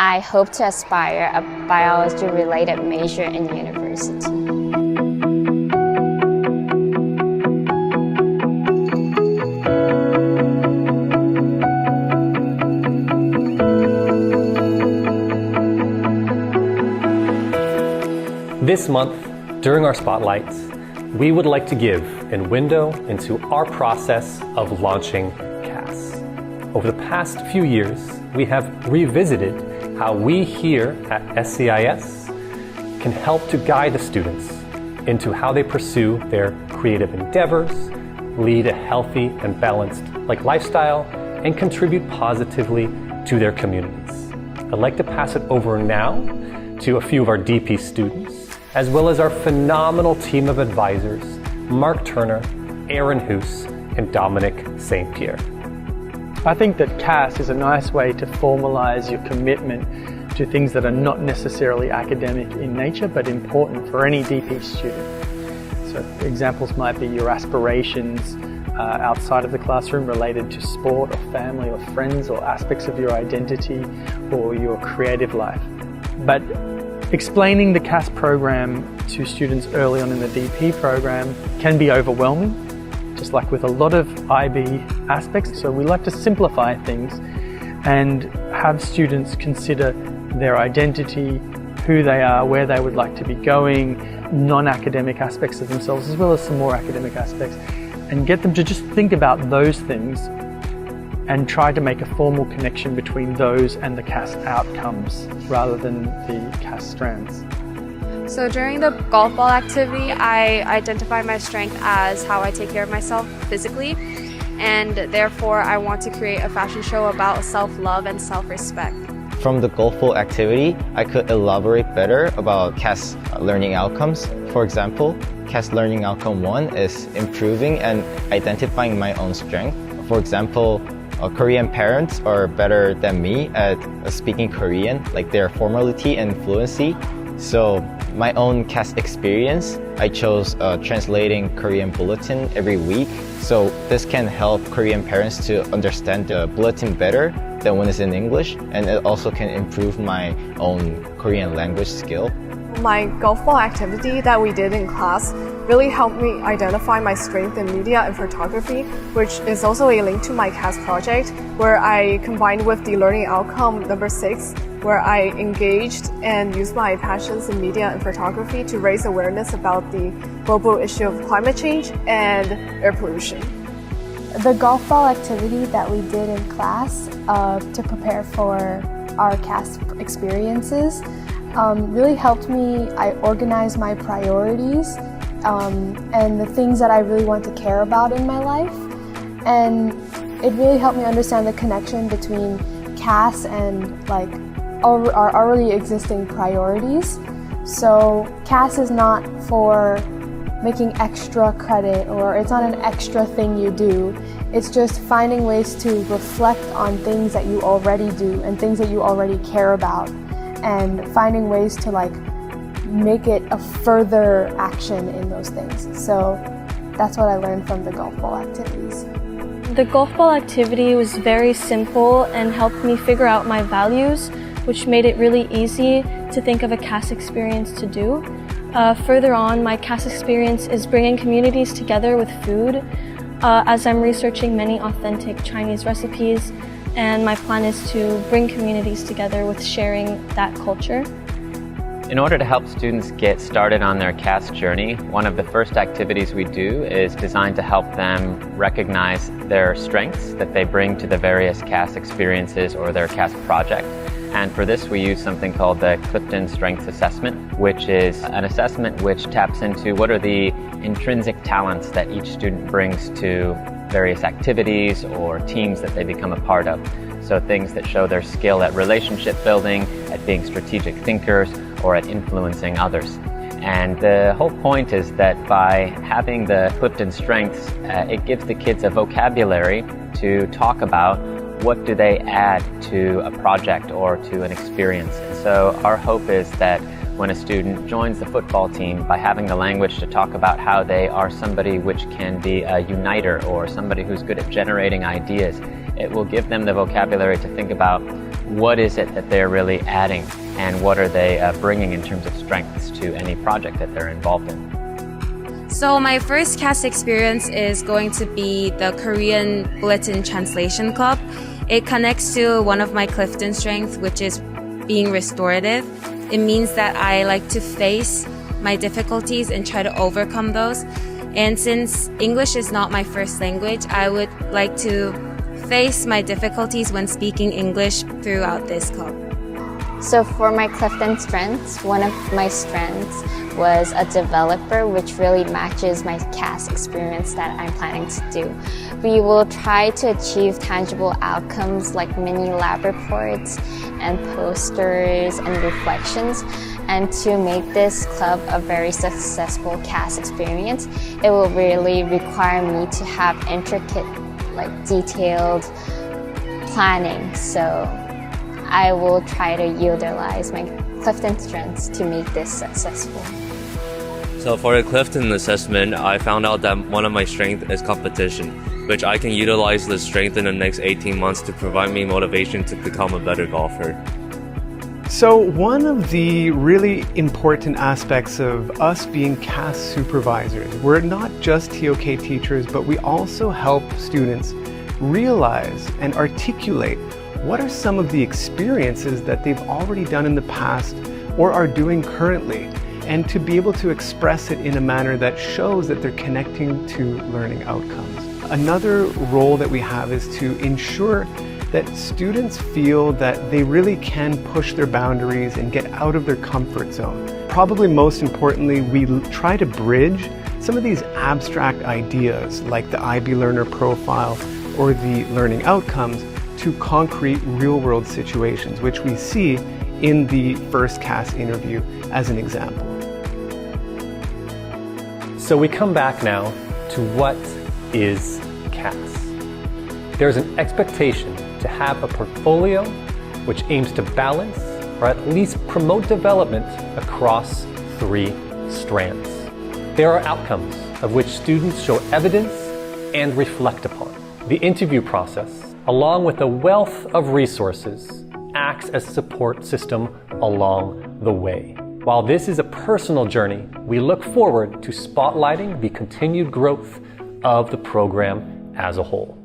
I hope to aspire a biology-related major in university. This month, during our spotlights, we would like to give a window into our process of launching CAS. Over the past few years, we have revisited how we here at SCIS can help to guide the students into how they pursue their creative endeavors, lead a healthy and balanced lifestyle, and contribute positively to their communities. I'd like to pass it over now to a few of our DP students, as well as our phenomenal team of advisors, Mark Turner, Aaron Hoos, and Dominic St. Pierre. I think that CAS is a nice way to formalize your commitment to things that are not necessarily academic in nature, but important for any DP student. So examples might be your aspirations outside of the classroom related to sport or family or friends or aspects of your identity or your creative life. But explaining the CAS program to students early on in the DP program can be overwhelming, just like with a lot of IB aspects. So we like to simplify things and have students consider their identity, who they are, where they would like to be going, non-academic aspects of themselves, as well as some more academic aspects, and get them to just think about those things and try to make a formal connection between those and the CAS outcomes rather than the CAS strands. So during the golf ball activity, I identify my strength as how I take care of myself physically, and therefore I want to create a fashion show about self-love and self-respect. From the golf ball activity, I could elaborate better about CAS learning outcomes. For example, CAS learning outcome 1 is improving and identifying my own strength. For example, Korean parents are better than me at speaking Korean, like their formality and fluency. So my own CAS experience, I chose translating Korean bulletin every week. So this can help Korean parents to understand the bulletin better than when it's in English, and it also can improve my own Korean language skill. My golf ball activity that we did in class really helped me identify my strength in media and photography, which is also a link to my CAS project, where I combined with the learning outcome number 6, where I engaged and used my passions in media and photography to raise awareness about the global issue of climate change and air pollution. The golf ball activity that we did in class to prepare for our CAS experiences really helped me organize my priorities and the things that I really want to care about in my life. And it really helped me understand the connection between CAS and our already existing priorities. So CAS is not for making extra credit, or it's not an extra thing you do. It's just finding ways to reflect on things that you already do and things that you already care about, and finding ways to make it a further action in those things. So that's what I learned from the golf ball activities. The golf ball activity was very simple and helped me figure out my values, which made it really easy to think of a CAS experience to do. Further on, my CAS experience is bringing communities together with food, as I'm researching many authentic Chinese recipes, and my plan is to bring communities together with sharing that culture. In order to help students get started on their CAS journey, one of the first activities we do is designed to help them recognize their strengths that they bring to the various CAS experiences or their CAS project. And for this, we use something called the Clifton Strengths Assessment, which is an assessment which taps into what are the intrinsic talents that each student brings to various activities or teams that they become a part of. So things that show their skill at relationship building, at being strategic thinkers, or at influencing others. And the whole point is that by having the Clifton Strengths, it gives the kids a vocabulary to talk about what do they add to a project or to an experience. And so our hope is that when a student joins the football team, by having the language to talk about how they are somebody which can be a uniter or somebody who's good at generating ideas, it will give them the vocabulary to think about what is it that they're really adding and what are they bringing in terms of strengths to any project that they're involved in. So my first CAS experience is going to be the Korean Bulletin Translation Club. It connects to one of my Clifton strengths, which is being restorative. It means that I like to face my difficulties and try to overcome those. And since English is not my first language, I would like to face my difficulties when speaking English throughout this club. So for my Clifton strengths, one of my strengths was a developer, which really matches my CAS experience that I'm planning to do. We will try to achieve tangible outcomes like mini lab reports and posters and reflections. And to make this club a very successful CAS experience, it will really require me to have intricate, detailed planning. So I will try to utilize my Clifton strengths to make this successful. So for the Clifton assessment, I found out that one of my strengths is competition, which I can utilize this strength in the next 18 months to provide me motivation to become a better golfer. So one of the really important aspects of us being CAS supervisors, we're not just TOK teachers, but we also help students realize and articulate what are some of the experiences that they've already done in the past or are doing currently, and to be able to express it in a manner that shows that they're connecting to learning outcomes. Another role that we have is to ensure that students feel that they really can push their boundaries and get out of their comfort zone. Probably most importantly, we try to bridge some of these abstract ideas like the IB learner profile or the learning outcomes to concrete real-world situations, which we see in the first CAS interview as an example. So we come back now to what is CAS. There's an expectation to have a portfolio which aims to balance or at least promote development across 3 strands. There are outcomes of which students show evidence and reflect upon. The interview process, along with a wealth of resources, acts as a support system along the way. While this is a personal journey, we look forward to spotlighting the continued growth of the program as a whole.